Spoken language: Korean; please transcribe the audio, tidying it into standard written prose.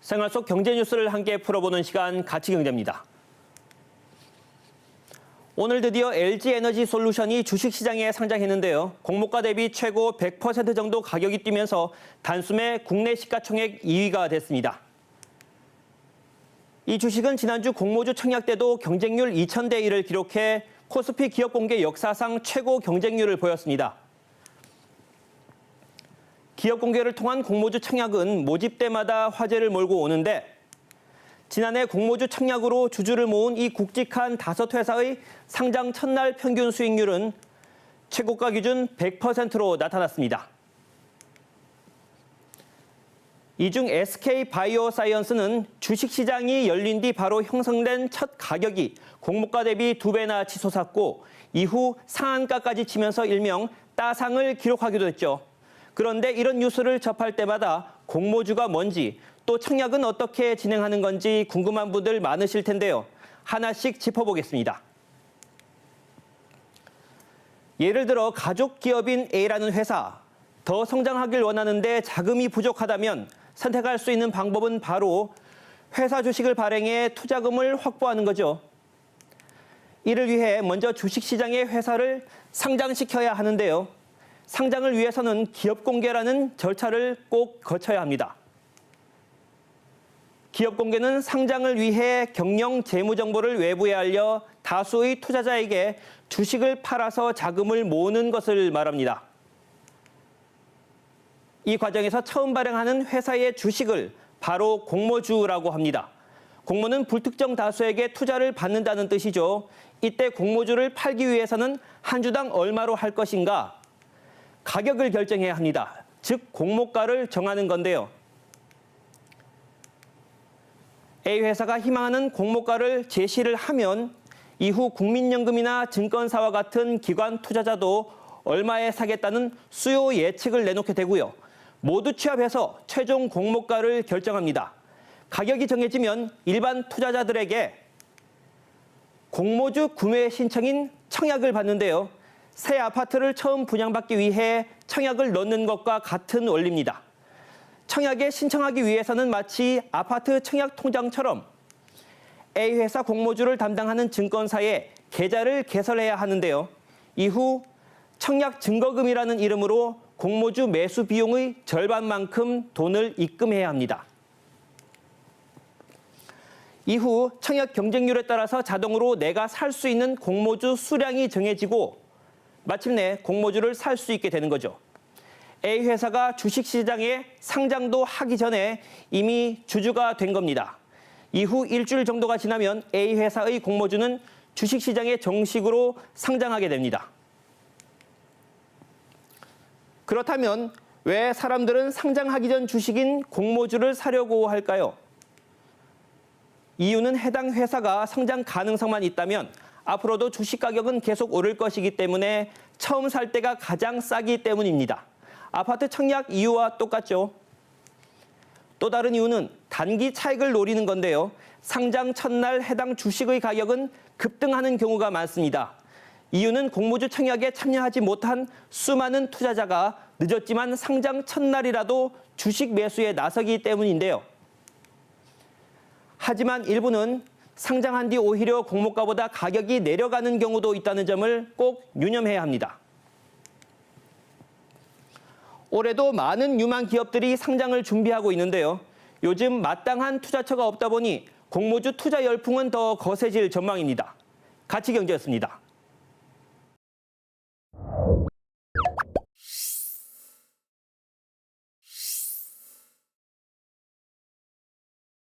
생활 속 경제 뉴스를 함께 풀어보는 시간 가치경제입니다. 오늘 드디어 LG에너지솔루션이 주식시장에 상장했는데요. 공모가 대비 최고 100% 정도 가격이 뛰면서 단숨에 국내 시가총액 2위가 됐습니다. 이 주식은 지난주 공모주 청약 때도 경쟁률 2000대 1을 기록해 코스피 기업공개 역사상 최고 경쟁률을 보였습니다. 기업공개를 통한 공모주 청약은 모집 때마다 화제를 몰고 오는데 지난해 공모주 청약으로 주주를 모은 이 굵직한 5회사의 상장 첫날 평균 수익률은 최고가 기준 100%로 나타났습니다. 이 중 SK바이오사이언스는 주식시장이 열린 뒤 바로 형성된 첫 가격이 공모가 대비 2배나 치솟았고 이후 상한가까지 치면서 일명 따상을 기록하기도 했죠. 그런데 이런 뉴스를 접할 때마다 공모주가 뭔지 또 청약은 어떻게 진행하는 건지 궁금한 분들 많으실 텐데요. 하나씩 짚어보겠습니다. 예를 들어 가족 기업인 A라는 회사, 더 성장하길 원하는데 자금이 부족하다면 선택할 수 있는 방법은 바로 회사 주식을 발행해 투자금을 확보하는 거죠. 이를 위해 먼저 주식시장에 회사를 상장시켜야 하는데요. 상장을 위해서는 기업공개라는 절차를 꼭 거쳐야 합니다. 기업공개는 상장을 위해 경영 재무 정보를 외부에 알려 다수의 투자자에게 주식을 팔아서 자금을 모으는 것을 말합니다. 이 과정에서 처음 발행하는 회사의 주식을 바로 공모주라고 합니다. 공모는 불특정 다수에게 투자를 받는다는 뜻이죠. 이때 공모주를 팔기 위해서는 한 주당 얼마로 할 것인가? 가격을 결정해야 합니다. 즉 공모가를 정하는 건데요. A 회사가 희망하는 공모가를 제시를 하면 이후 국민연금이나 증권사와 같은 기관 투자자도 얼마에 사겠다는 수요 예측을 내놓게 되고요. 모두 취합해서 최종 공모가를 결정합니다. 가격이 정해지면 일반 투자자들에게 공모주 구매 신청인 청약을 받는데요. 새 아파트를 처음 분양받기 위해 청약을 넣는 것과 같은 원리입니다. 청약에 신청하기 위해서는 마치 아파트 청약 통장처럼 A 회사 공모주를 담당하는 증권사에 계좌를 개설해야 하는데요. 이후 청약 증거금이라는 이름으로 공모주 매수 비용의 절반만큼 돈을 입금해야 합니다. 이후 청약 경쟁률에 따라서 자동으로 내가 살 수 있는 공모주 수량이 정해지고 마침내 공모주를 살 수 있게 되는 거죠. A 회사가 주식시장에 상장도 하기 전에 이미 주주가 된 겁니다. 이후 일주일 정도가 지나면 A 회사의 공모주는 주식시장에 정식으로 상장하게 됩니다. 그렇다면 왜 사람들은 상장하기 전 주식인 공모주를 사려고 할까요? 이유는 해당 회사가 성장 가능성만 있다면 앞으로도 주식 가격은 계속 오를 것이기 때문에 처음 살 때가 가장 싸기 때문입니다. 아파트 청약 이유와 똑같죠. 또 다른 이유는 단기 차익을 노리는 건데요. 상장 첫날 해당 주식의 가격은 급등하는 경우가 많습니다. 이유는 공모주 청약에 참여하지 못한 수많은 투자자가 늦었지만 상장 첫날이라도 주식 매수에 나서기 때문인데요. 하지만 일부는 상장한 뒤 오히려 공모가보다 가격이 내려가는 경우도 있다는 점을 꼭 유념해야 합니다. 올해도 많은 유망 기업들이 상장을 준비하고 있는데요. 요즘 마땅한 투자처가 없다 보니 공모주 투자 열풍은 더 거세질 전망입니다. 가치경제였습니다.